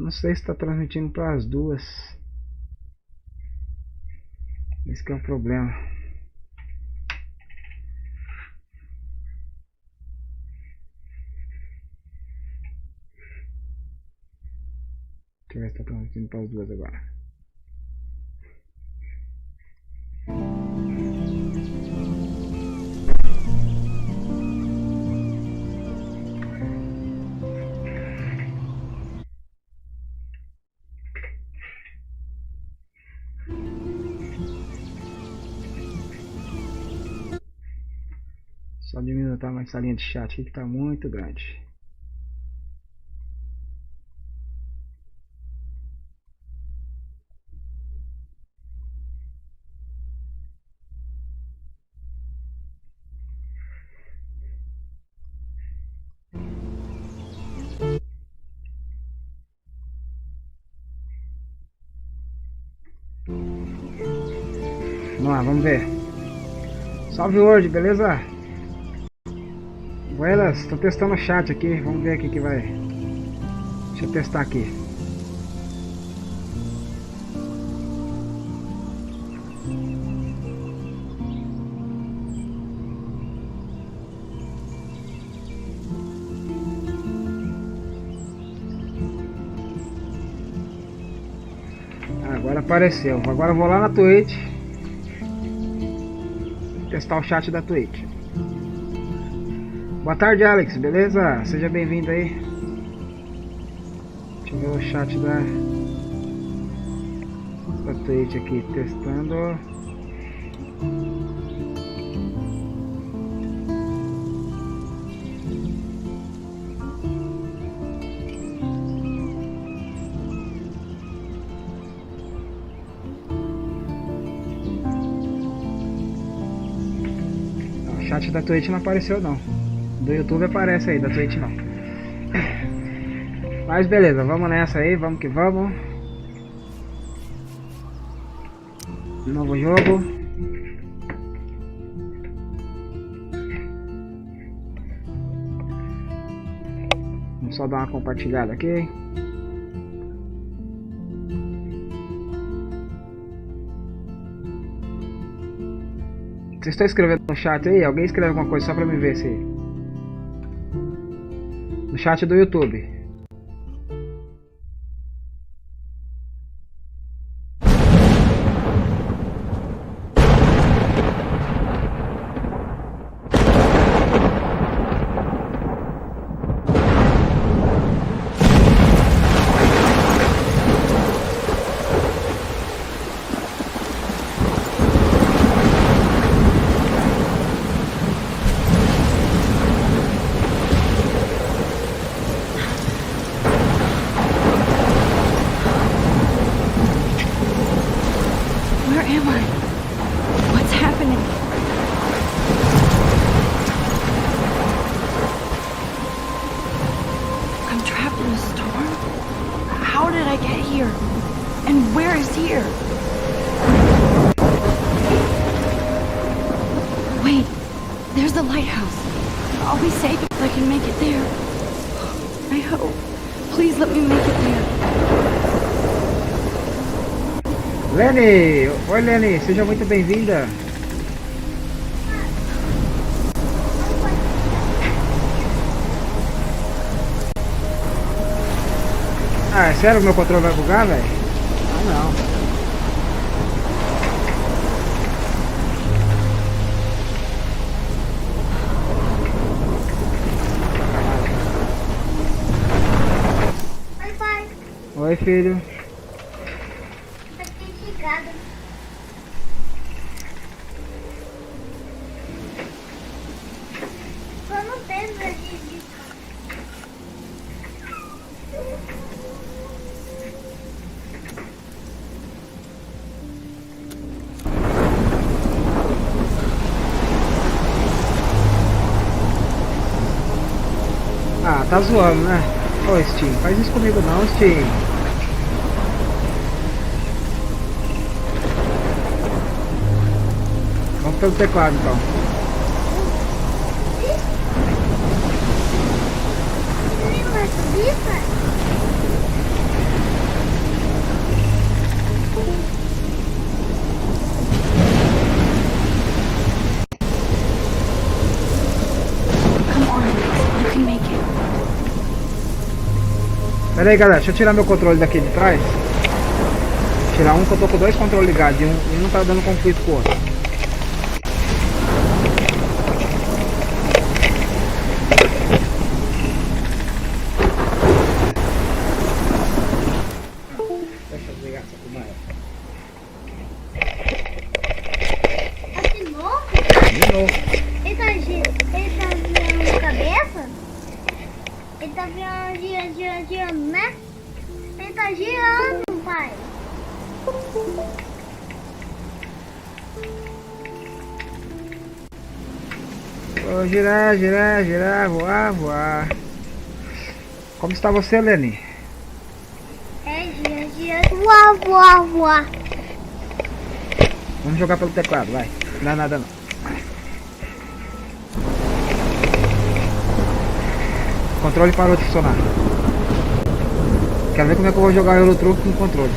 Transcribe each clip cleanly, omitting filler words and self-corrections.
não sei se está transmitindo para as duas. Esse que é o problema. Deixa eu ver se está transmitindo para as duas agora. Só diminuir mais essa linha de chat aqui que está muito grande. Vamos lá, vamos ver. Salve Word, beleza? Buenas, tô testando o chat aqui, vamos ver aqui que vai. Deixa eu testar aqui. Agora apareceu. Agora eu vou lá na Twitch testar o chat da Twitch. Boa tarde, Alex, beleza? Seja bem-vindo aí. Deixa eu ver o chat da Twitch aqui, testando. O chat da Twitch não apareceu não. Do YouTube aparece aí, da Twitch não. Mas beleza, vamos nessa aí, vamos que vamos. Novo jogo. Vamos só dar uma compartilhada aqui. Vocês estão escrevendo no chat aí? Alguém escreve alguma coisa só pra me ver se... No chat do YouTube. Lenny! Oi Lenny, seja muito bem-vinda! Ah, é sério que meu controle vai bugar, velho? Ah, não. Oi, pai. Oi, filho. Ah, tá zoando, né? Ô Steam, faz isso comigo não, Steam. Vamos pelo teclado então. Você não vai subir, pai? Pera aí, galera, deixa eu tirar meu controle daqui de trás. Tirar um que eu tô com dois controles ligados e um tá dando conflito com o outro. Deixa eu desligar essa tomada. De novo? De novo. Ele tá virando cabeça? Ele tá girando, né? Ele tá girando, pai. Vou girar, voar. Como está você, Leni? Gira, voar. Vamos jogar pelo teclado, vai. Não dá nada não. O controle parou de funcionar. Quero ver como é que eu vou jogar o Eurotruck com o controle.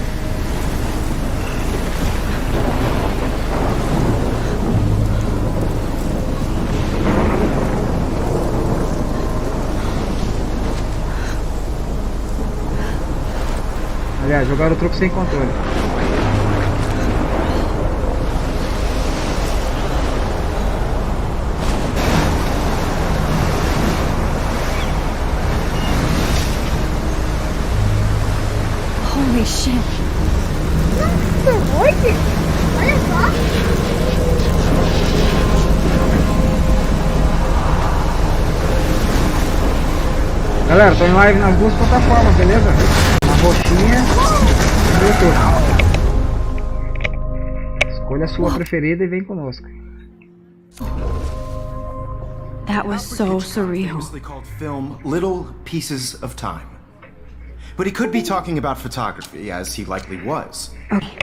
Aliás, jogar o truque sem controle. Holy shit. Nossa, olha só. Galera, tô em live nas duas plataformas, beleza? Na roxinha e no YouTube. Escolha a sua preferida e vem conosco. That was so surreal. Famously called film Little Pieces of Time. But he could be talking about photography, as he likely was. Okay,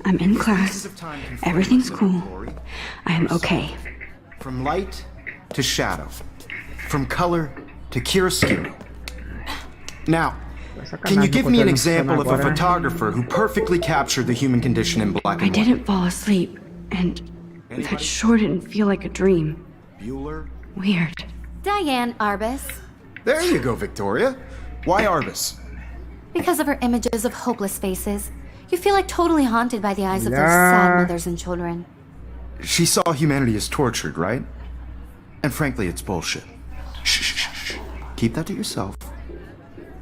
I'm in class. Everything's cool. I am okay. From light to shadow. From color to chiaroscuro. Now, can you give me an example of a photographer who perfectly captured the human condition in black I and white? didn't fall asleep, and that sure didn't feel like a dream. Bueller? Weird. Diane Arbus. There you go, Victoria. Why Arbus? Because of her images of hopeless faces, you feel like totally haunted by the eyes of those sad mothers and children. She saw humanity as tortured, right? And frankly, it's bullshit. Shh. Keep that to yourself.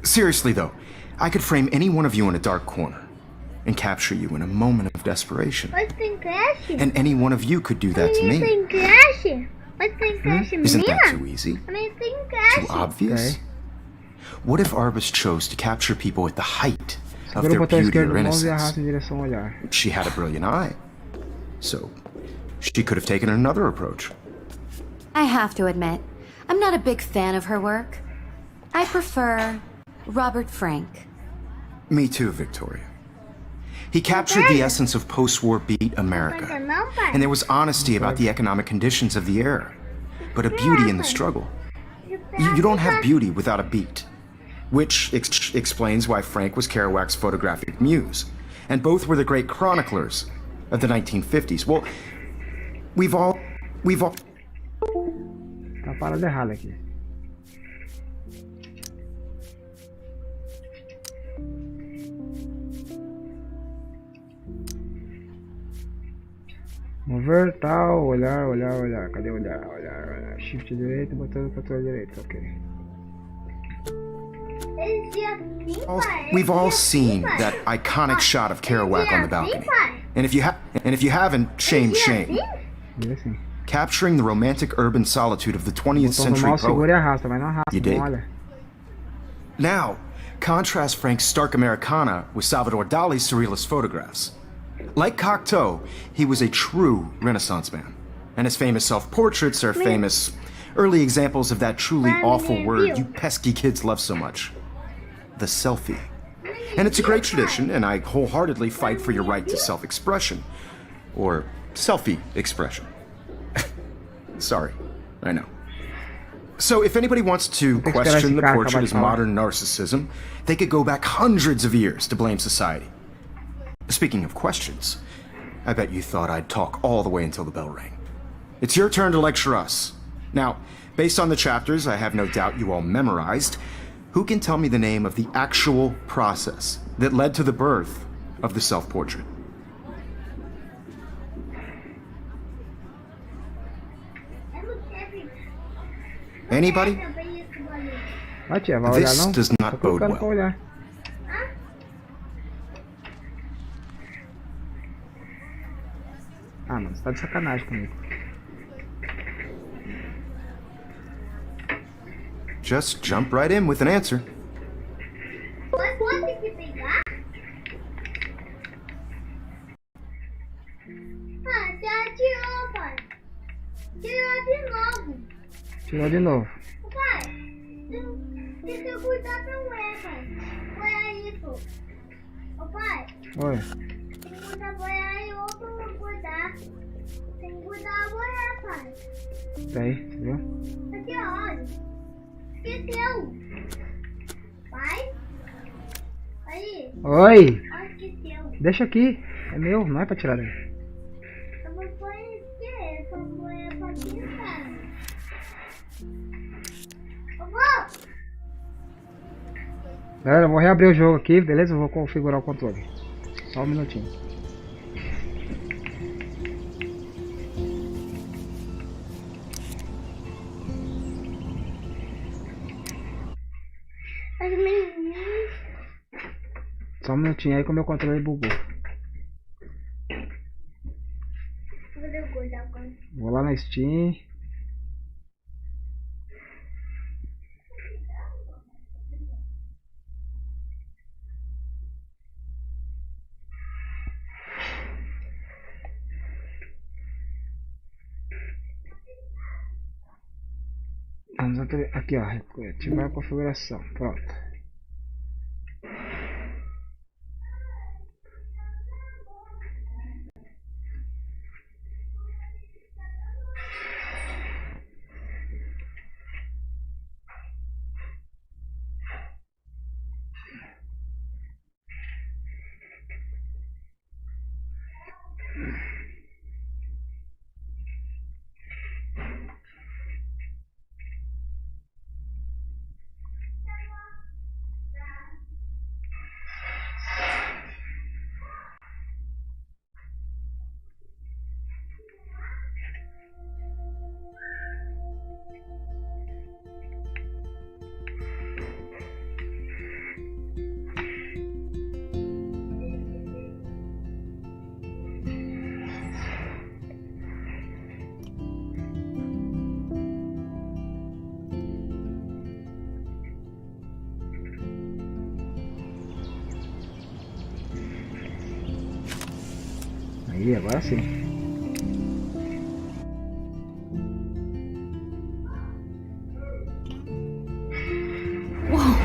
Seriously though, I could frame any one of you in a dark corner and capture you in a moment of desperation. Mas tem crash? And any one of you could do that to me. Tem crash? Mas tem crash, Isn't that menina? too easy? Mas tem crash. Too obvious? Okay. What if Arbus chose to capture people at the height of Segura o their botão beauty esquerdo or do mouse e innocence? arrasta em direção ao olhar. She had a brilliant eye. So, she could have taken another approach. I have to admit, I'm not a big fan of her work. I prefer Robert Frank. Me too, Victoria. He captured the essence of post-war beat America. And there was honesty about the economic conditions of the era. But a beauty in the struggle. You don't have beauty without a beat. Which explains why Frank was Kerouac's photographic muse. And both were the great chroniclers of the 1950s. Well, we've all... Tá parado errado aqui. Mover, tal, olhar. Cadê olhar? Shift direito, botão do controle direito, ok. We've all seen that iconic shot of Kerouac on the balcony. And if you haven't, shame. E assim. Capturing the romantic urban solitude of the 20th Botão do century mouse segura e poet. arrasta, mas não arrasta, You não dig? olha. Now, contrast Frank's stark Americana with Salvador Dali's surrealist photographs. Like Cocteau, he was a true Renaissance man. And his famous self-portraits are famous early examples of that truly awful word you pesky kids love so much. The selfie. And it's a great tradition, and I wholeheartedly fight for your right to self-expression. Or selfie expression. Sorry, I know. So if anybody wants to question the portrait as modern narcissism, they could go back hundreds of years to blame society. Speaking of questions, I bet you thought I'd talk all the way until the bell rang. It's your turn to lecture us. Now, based on the chapters I have no doubt you all memorized, Who can tell me the name of the actual process that led to the birth of the self-portrait? Anybody? Vai, tia, vai olhar This não? does Tô not bode colocando pra well. olhar. Ah, mano, você tá de sacanagem comigo. Just jump right in with an answer. Mas pode que pegar? Ah, já tirou, pai. Tirou de novo. Tirou de novo. Pai, tem que cuidar da mulher, pai. Olha isso. Ô, pai, Oi. tem que cuidar da mulher e outro não cuidar. Tem que cuidar da mulher, pai. Tem, viu? Aqui, olha. Esqueceu. Pai? Aí. Oi. Olha, esqueceu. Deixa aqui. É meu, não é pra tirar daí. Eu vou pôr esse, essa mulher pra pintar. Eu vou. Galera, eu vou reabrir o jogo aqui, beleza? Eu vou configurar o controle. Só um minutinho. As meninas. Só um minutinho aí que o meu controle bugou. Vou lá na Steam. Vamos aqui, ó, ativar a configuração. Pronto. Aí, agora sim. Whoa.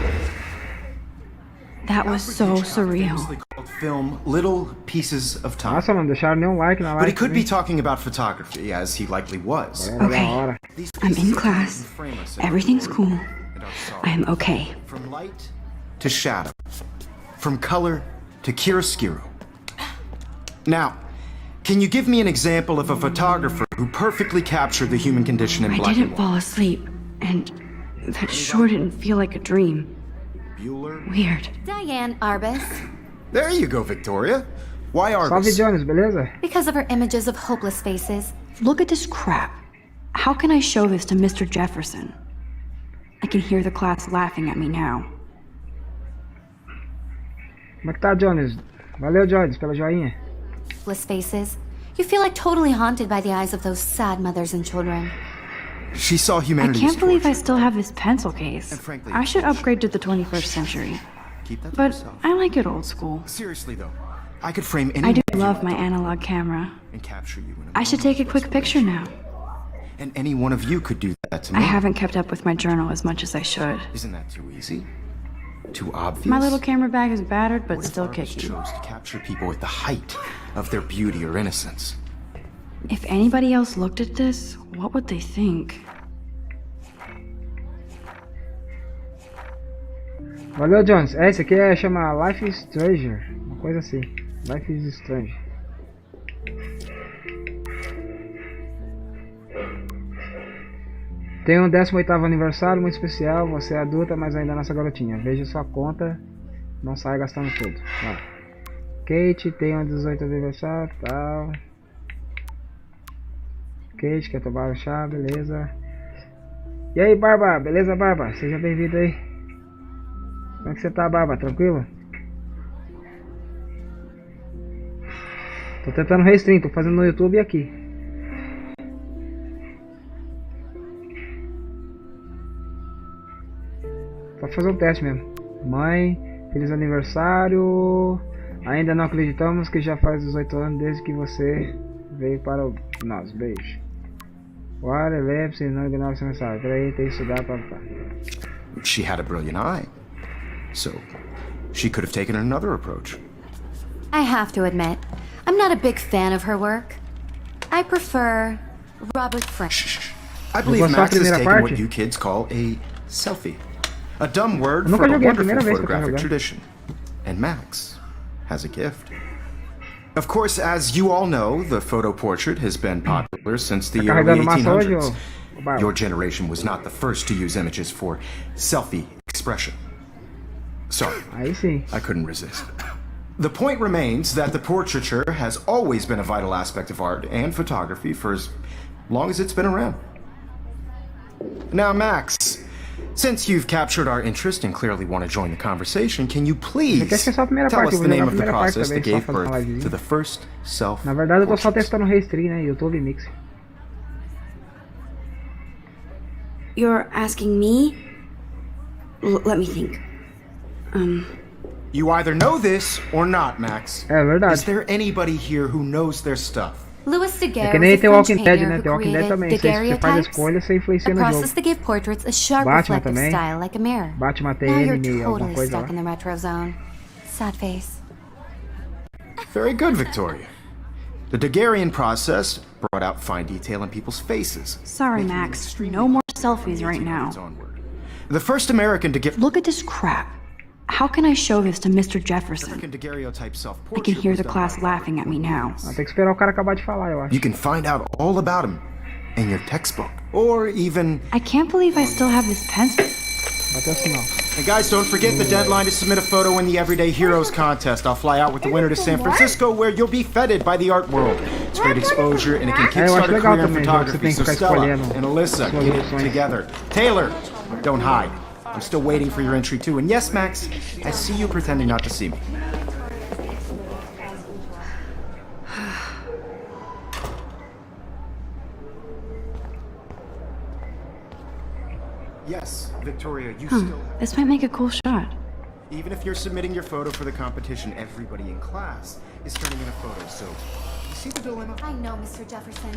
That was so surreal. Film little pieces of time. Nossa, não deixaram nenhum like na But live. he could be talking about photography, as he likely was. Era da Okay. hora. These I'm pieces in class. frame us in Everything's cool. and our sorrow. I am okay. From light to shadow. From color to chiaroscuro. Now, can you give me an example of a photographer who perfectly captured the human condition in I black didn't and white? fall asleep, and that sure didn't feel like a dream. Bueller? Weird. Diane Arbus. There you go, Victoria. Why Salve, Arbus? Jones, beleza? Because of her images of hopeless faces. Look at this crap. How can I show this to Mr. Jefferson? I can hear the class laughing at me now. Como é que tá, Jones? Valeu, Jones, pela joinha. Hopeless faces. You feel like totally haunted by the eyes of those sad mothers and children. She saw I humanity's can't believe I torture. still have this pencil case. And frankly, I should upgrade to the 21st century. Keep that to But yourself. I like it old school. Seriously though, I could frame any I do one of love you my analog camera. and capture you in a I should moment take a of quick picture now. And any one of you could do that to me. I haven't kept up with my journal as much as I should. Isn't that too easy? Too obvious? My little camera bag is battered, but What if still artists kicking. chose to capture people at the height of their beauty or innocence? If anybody else looked at this, what would they think? Valeu, Jones. É, esse aqui chama Life is Stranger. Uma coisa assim. Life is Strange. Tem um 18º aniversário muito especial. Você é adulta, mas ainda nossa garotinha. Veja sua conta. Não saia gastando tudo. Ó. Kate tem um 18º aniversário. Tal. Kate quer tomar um chá. Beleza. E aí, Barba? Beleza, Barba? Seja bem-vindo aí. Como é que você tá, Barba? Tranquilo? Tô tentando restream. Tô fazendo no YouTube e aqui. Pra fazer um teste mesmo. Mãe, feliz aniversário. Ainda não acreditamos que já faz 18 anos desde que você veio para nós. Beijo. Olha, lembre-se, não ignore essa mensagem. Peraí, tem que estudar pra... She had a brilliant eye. So, she could have taken another approach. I have to admit, I'm not a big fan of her work. I prefer Robert Frank. I believe Vou Max passar a has primeira taken parte. what you kids call a selfie. A dumb word Eu nunca for a joguei a wonderful primeira vez que eu tô photographic jogando. tradition. And Max has a gift. Of course, as you all know, the photo portrait has been popular since the early Carregando massa hoje, 1800s. ô Barba? Your generation was not the first to use images for selfie expression. Sorry, Aí sim. I couldn't resist. The point remains that the portraiture has always been a vital aspect of art and photography for as long as it's been around. Now, Max, since you've captured our interest and clearly want to join the conversation, can you please Você quer ser só a primeira tell parte? us Eu the vou name jogar a of the primeira parte process também, that só gave fazer uma birth livezinha. to the first self? Na verdade eu tô só portraits? testando o restream, né? YouTube Mix. You're asking me? Let me think. You either know this or not, Max. É verdade. Is there anybody here who knows their stuff? Louis É Daguerre que was nem a tem French Walking Dead, painter né? who Tem Walking Dead created também. Você faz a daguerreotypes, escolha, você influencia a no process jogo. that gave portraits a sharp Batman reflective também. style like a mirror. Batman tem Now you're anime, alguma totally coisa stuck lá. in the retro zone. Sad face. Very good, Victoria. The Daguerrean process brought out fine detail in people's faces. Sorry, making them Max. extremely No more popular from selfies the right now. 1800s onward. The first American to get Look at this crap. How can I show this to Mr. Jefferson? American daguerreotype I self-portrait can hear was the done class by laughing at me now. Ah, tem que esperar o cara acabar de falar, eu acho. You can find out all about him in your textbook, or even. I can't believe I still have this pencil. Bateu o sinal. And guys, don't forget the deadline to submit a photo in the Everyday Heroes contest. I'll fly out with the winner to San Francisco, where you'll be feted by the art world. It's great exposure, and it can eu acho kickstart a legal career in também, já que você photography. tem que So ficar Stella escolhendo and Alyssa, suas get it opções. together. Taylor, don't hide. I'm still waiting for your entry too. And yes, Max, I see you pretending not to see me. Yes, Victoria, you still. This might make a cool shot. Even if you're submitting your photo for the competition, everybody in class is turning in a photo. So, you see the dilemma? I know, Mr. Jefferson.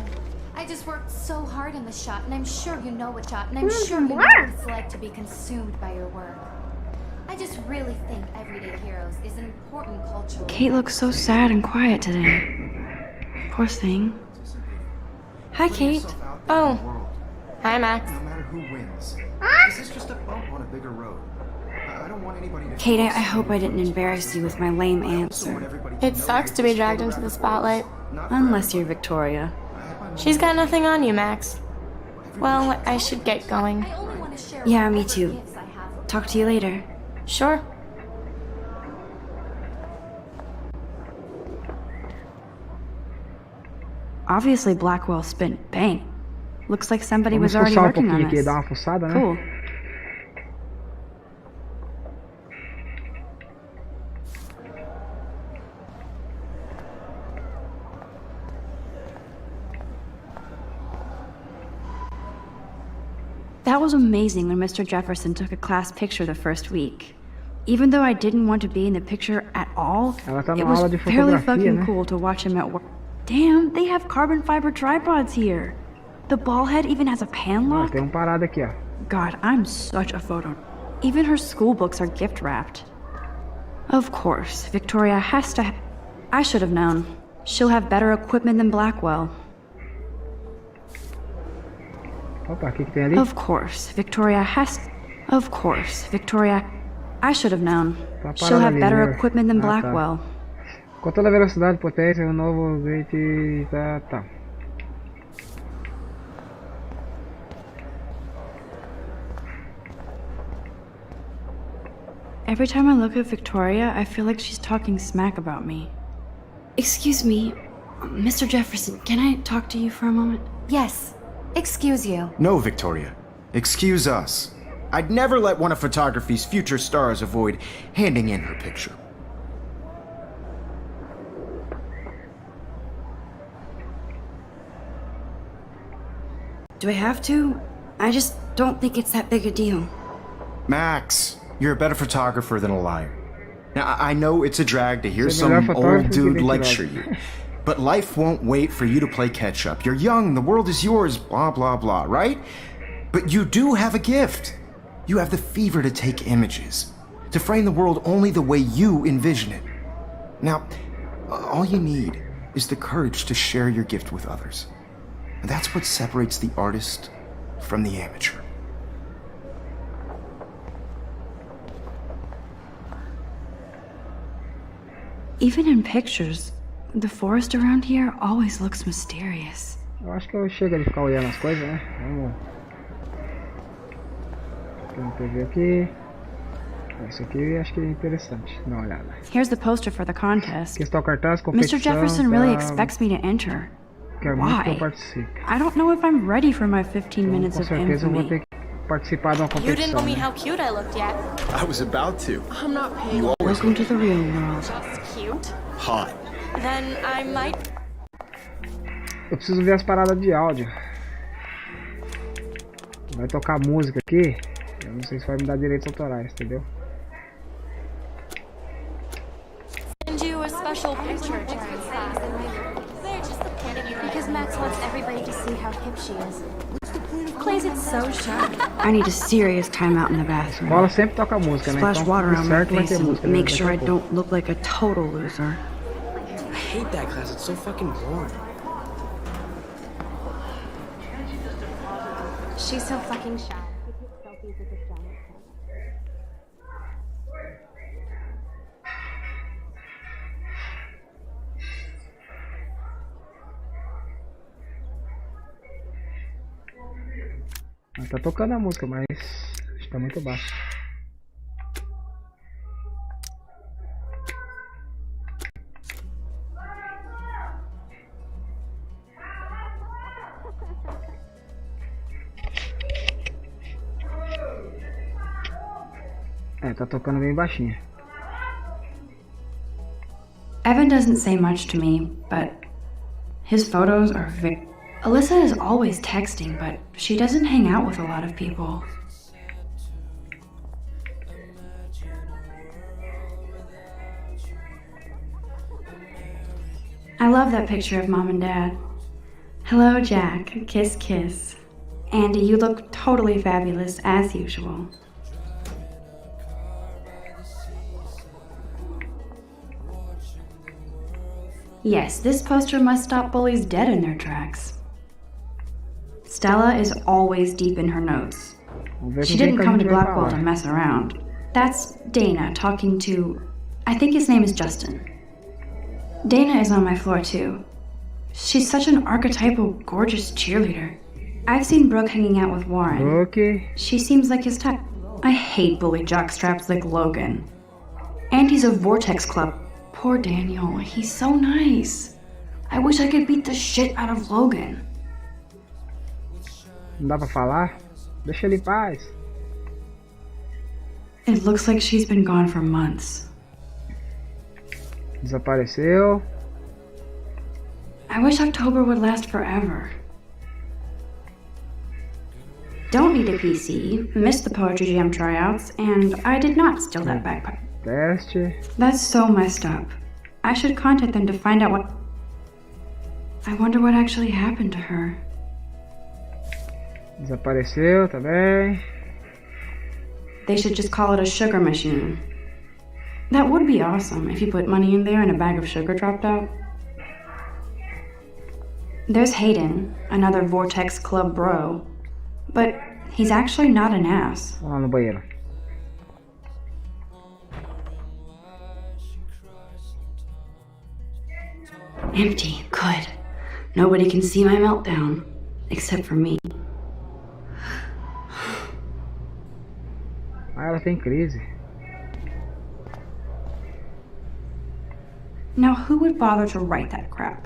I just worked so hard on the shot, and I'm sure you know what shot, and I'm sure you know what it's like to be consumed by your work. I just really think Everyday Heroes is an important cultural... Kate looks so sad and quiet today. Poor thing. Hi, Kate. Oh. Hi, Max. No matter who wins, this is just a bump on a bigger road. I don't want anybody to. Kate, I hope I didn't embarrass you with my lame answer. It sucks to be dragged into the spotlight. Unless you're Victoria. She's got nothing on you, Max. Well, I should get going. I only want to share Yeah, me whatever too. gifts I have. Talk to you later. Sure. Obviously, Blackwell spent bank. Looks like somebody Vamos was already fuçar working on pouquinho aqui, this. dar uma fuçada, né? Cool. That was amazing when Mr. Jefferson took a class picture the first week. Even though I didn't want to be in the picture at all, Ela tá it numa was aula de fairly fotografia, fucking né? cool to watch him at work. Damn, they have carbon fiber tripods here. The ball head even has a pan Ó, lock. tem um parado aqui, ó. God, I'm such a photo. Even her school books are gift wrapped. Of course, Victoria has to. I should have known. She'll have better equipment than Blackwell. Opa, o que que tem ali? Of course, Victoria has. Of course, Victoria. I should have known. Tá She'll parado have ali, better né? equipment than Ah, tá. Blackwell. Controle a velocidade, potência, o novo gate. Tá. Every time I look at Victoria, I feel like she's talking smack about me. Excuse me, Mr. Jefferson, can I talk to you for a moment? Yes. Excuse you. No, Victoria. Excuse us. I'd never let one of photography's future stars avoid handing in her picture. Do I have to? I just don't think it's that big a deal. Max, you're a better photographer than a liar. Now, I know it's a drag to hear Você é some melhor fotógrafo old que dude mentiroso. lecture you. But life won't wait for you to play catch up. You're young, the world is yours, blah, blah, blah, right? But you do have a gift. You have the fever to take images, to frame the world only the way you envision it. Now, all you need is the courage to share your gift with others. And that's what separates the artist from the amateur. Even in pictures, the forest around here always looks mysterious. Eu acho que eu chego de ficar olhando as coisas, né? Vamos. Tem uma TV aqui. Isso aqui acho que é interessante. Dá uma olhada. Here's the poster for the contest. Aqui está o cartaz, competição. Mr. Jefferson really tá? expects me to enter. Quero muito que eu Why? participe. I don't know if I'm ready for my 15 Então, minutes com of certeza eu vou infamy. ter que participar de uma You didn't competição. tell me Né? how cute I looked yet. I was about to. I'm not paying. You always Welcome to the real world. Just cute. hot. Then I might. Eu preciso ver as paradas de áudio. Vai tocar música aqui. Eu não sei se vai me dar direitos autorais, entendeu? Send you a special picture. Because Max wants everybody to see how hip she is. Plays it so sharp. I need a serious timeout in the bathroom. Escola sempre toca música, né? Splash Então, water tudo on my certo vai face ter música. and né? make Daqui sure a I pouco. don't look like a total loser. I hate that class. It's so fucking boring. She's so fucking shy. Tá tocando a música, mas está muito baixo. É, tá tocando bem baixinho. Evan doesn't say much to me, but his photos are Alyssa is always texting, but she doesn't hang out with a lot of people. I love that picture of Mom and Dad. Hello, Jack. Kiss, kiss. Andy, you look totally fabulous, as usual. Yes, this poster must stop bullies dead in their tracks. Stella is always deep in her notes. Vamos ver She com quem didn't que a come to gente vai Blackwell to falar. mess around. That's Dana talking to... I think his name is Justin. Dana is on my floor too. She's such an archetypal, gorgeous cheerleader. I've seen Brooke hanging out with Warren. Ok. She seems like his type. I hate bully jockstraps like Logan. And he's a Vortex Club. Poor Daniel, he's so nice. I wish I could beat the shit out of Logan. Não dá pra falar? Deixa ele em paz. It looks like she's been gone for months. Desapareceu. I wish October would last forever. Don't need a PC, missed the Poetry Jam tryouts, and I did not steal that backpack. Teste. That's so messed up. I should contact them to find out what... I wonder what actually happened to her. Desapareceu também. They should just call it a sugar machine. That would be awesome if you put money in there and a bag of sugar dropped out. There's Hayden, another Vortex Club bro. But he's actually not an ass. Vamos lá no banheiro. Empty. Good. Nobody can see my meltdown. Except for me. Ah, ela tem crise. Now who would bother to write that crap?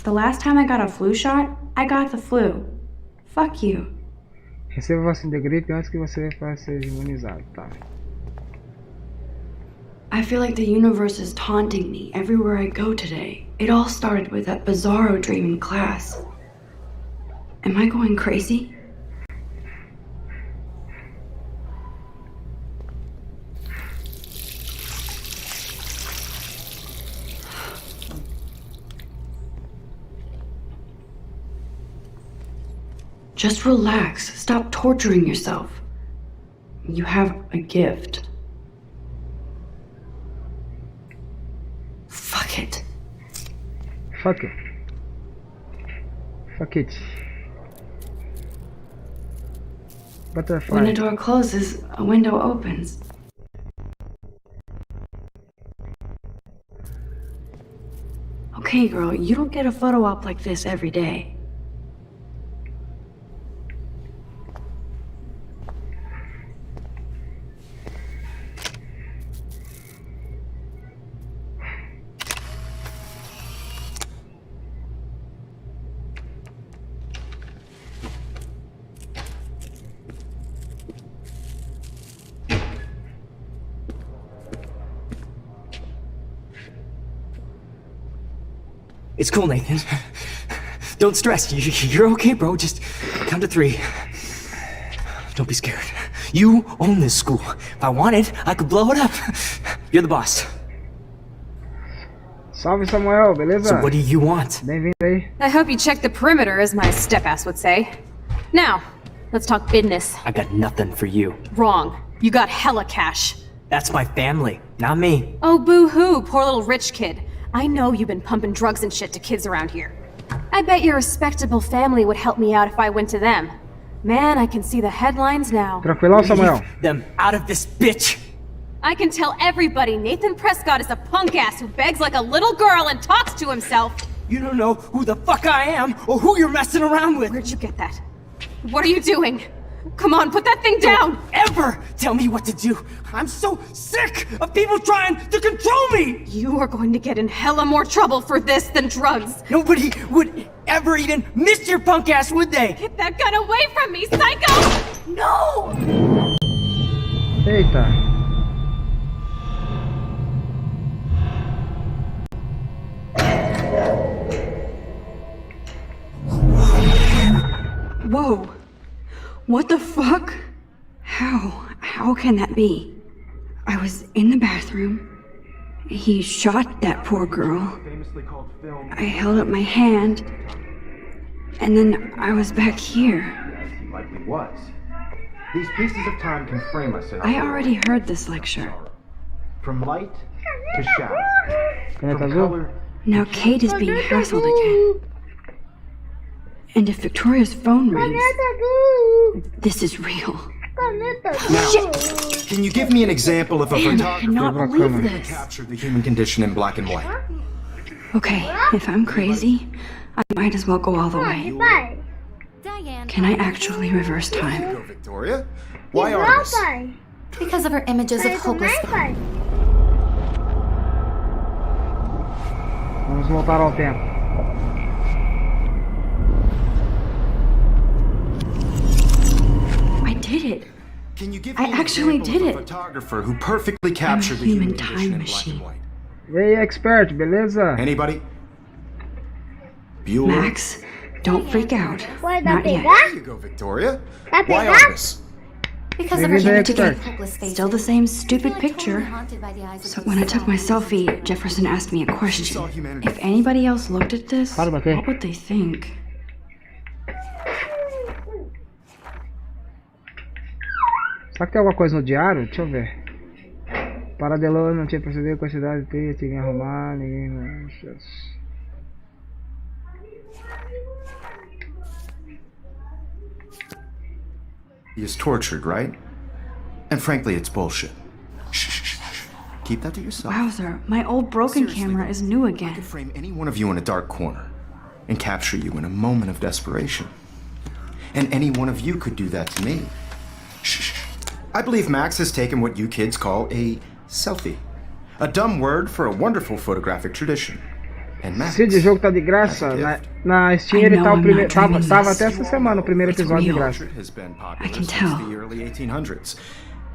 The last time I got a flu shot, I got the flu. Fuck you. Receba vacina de gripe antes que você seja imunizado, tá? I feel like the universe is taunting me everywhere I go today. It all started with that bizarro dream in class. Am I going crazy? Just relax. Stop torturing yourself. You have a gift. Fuck it. Fuck it. Fuck it. Butterfly. When a door closes, a window opens. Okay, girl, you don't get a photo op like this every day. It's cool, Nathan. Don't stress. You're okay, bro. Just count to 3. Don't be scared. You own this school. If I wanted, I could blow it up. You're the boss. Salve, Samuel, beleza? So what do you want? Bem-vindo aí. I hope you checked the perimeter, as my step-ass would say. Now, let's talk business. I got nothing for you. Wrong. You got hella cash. That's my family, not me. Oh, boo-hoo, poor little rich kid. I know you've been pumping drugs and shit to kids around here. I bet your respectable family would help me out if I went to them. Man, I can see the headlines now. Tranquilão, Samuel. Leave them out of this bitch! I can tell everybody Nathan Prescott is a punk ass who begs like a little girl and talks to himself. You don't know who the fuck I am or who you're messing around with. Where'd you get that? What are you doing? Come on, put that thing down! Don't ever tell me what to do. I'm so sick of people trying to control me. You are going to get in hella more trouble for this than drugs. Nobody would ever even miss your punk ass, would they? Get that gun away from me, psycho! No! Eita. Whoa. What the fuck? How can that be? I was in the bathroom. He shot that poor girl. I held up my hand. And then I was back here. He likely was. These pieces of time can frame us in I already heard this lecture. from light to shadow. Caneta From azul? color. Now Kate is being hassled again. And if Victoria's phone rings, this is real. Now, can you give me an example of a Man, I photographer cannot Photographer believe camera. this. captured the human condition in black and white? Okay, if I'm crazy, I might as well go all the way. Diane. Can I actually reverse time? Go, Victoria. Why Artemis? Because of her images of hopeless. Vamos voltar ao tempo. I did it. Can you give I me an actually example did of a it. photographer who perfectly captured the human human condition time in black and machine. white? E aí, expert, beleza? Anybody? Bueller? Max, don't freak out. Vai Not dar yet. There you go, Victoria. Vai Why pegar? Artemis? Because of her Maybe they images of expect. hopeless faces. Still the same stupid I feel like picture. totally haunted by the eyes of So those when I took my sad selfie, Jefferson asked me a saw question. humanity. If anybody else looked at this, Para bater. what would they think? Será que tem alguma coisa no diário? Deixa eu ver. Paradelou, não tinha percebido a quantidade de teia, tinha que arrumar, ninguém mais. He is tortured, right? And frankly, it's bullshit. Shh, shh, shh, shh. Keep that to yourself. Wowzer, my old broken Seriously, camera though, is new I again. could frame any one of you in a dark corner and capture you in a moment of desperation. And any one of you could do that to me. I believe Max has taken what you kids call a selfie. A dumb word for a wonderful photographic tradition. And Max, Se o jogo tá de graça, na Steam ele tá o primeiro. Tava até essa semana o primeiro episódio de graça. has been popular I can since tell. the early 1800s.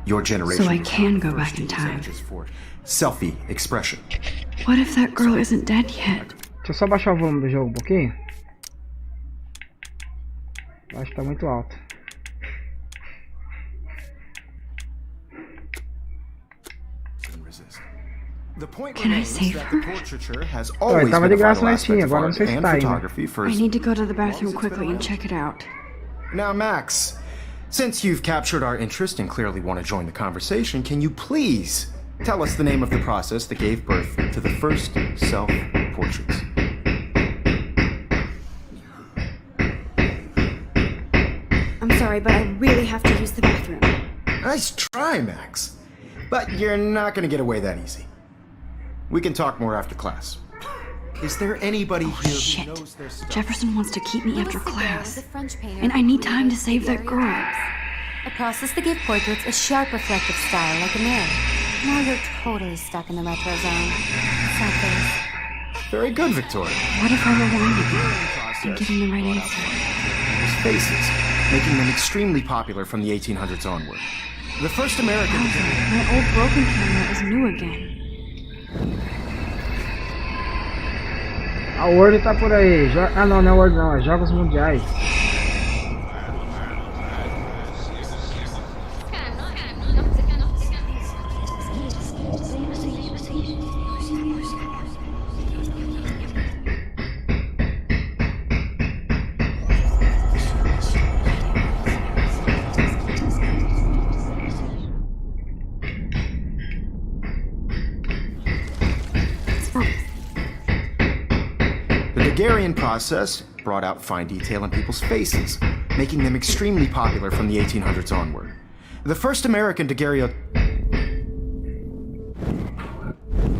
Your generation So I was can one of the go back first in to use time. images for selfie expression. What if that girl isn't dead yet? Deixa eu só baixar o volume do jogo um pouquinho. Acho que tá muito alto. The point Can I remains save that her? the portraiture has Olha, always tava been de a graça vital na Steam, aspect of agora não art sei se and tá ainda. photography for I as need to go to the long as bathroom it's been quickly and around. check it out. Now, Max, since you've captured our interest and clearly want to join the conversation, can you please tell us the name of the process that gave birth to the first self-portraits? I'm sorry, but I really have to use the bathroom. Nice try, Max. But you're not going to get away that easy. We can talk more after class. Is there anybody here Shit. who knows their stuff? Jefferson wants to keep me after Louis Daguerre was class. a French painter And I who need time to created save that girl. daguerreotypes, a process that gave portraits a sharp reflective style like a mirror. Now you're totally stuck in the retro zone. Sad face. Very good, Victoria. What if I rewind again and give him the right answer? There's faces, making them extremely popular from the 1800s onward. The first American... My old broken camera is new again. A Word tá por aí. Ah não, não é Word não, é Jogos Mundiais. The Daguerrean process brought out fine detail in people's faces, making them extremely popular from the 1800s onward. The first American daguerreotype...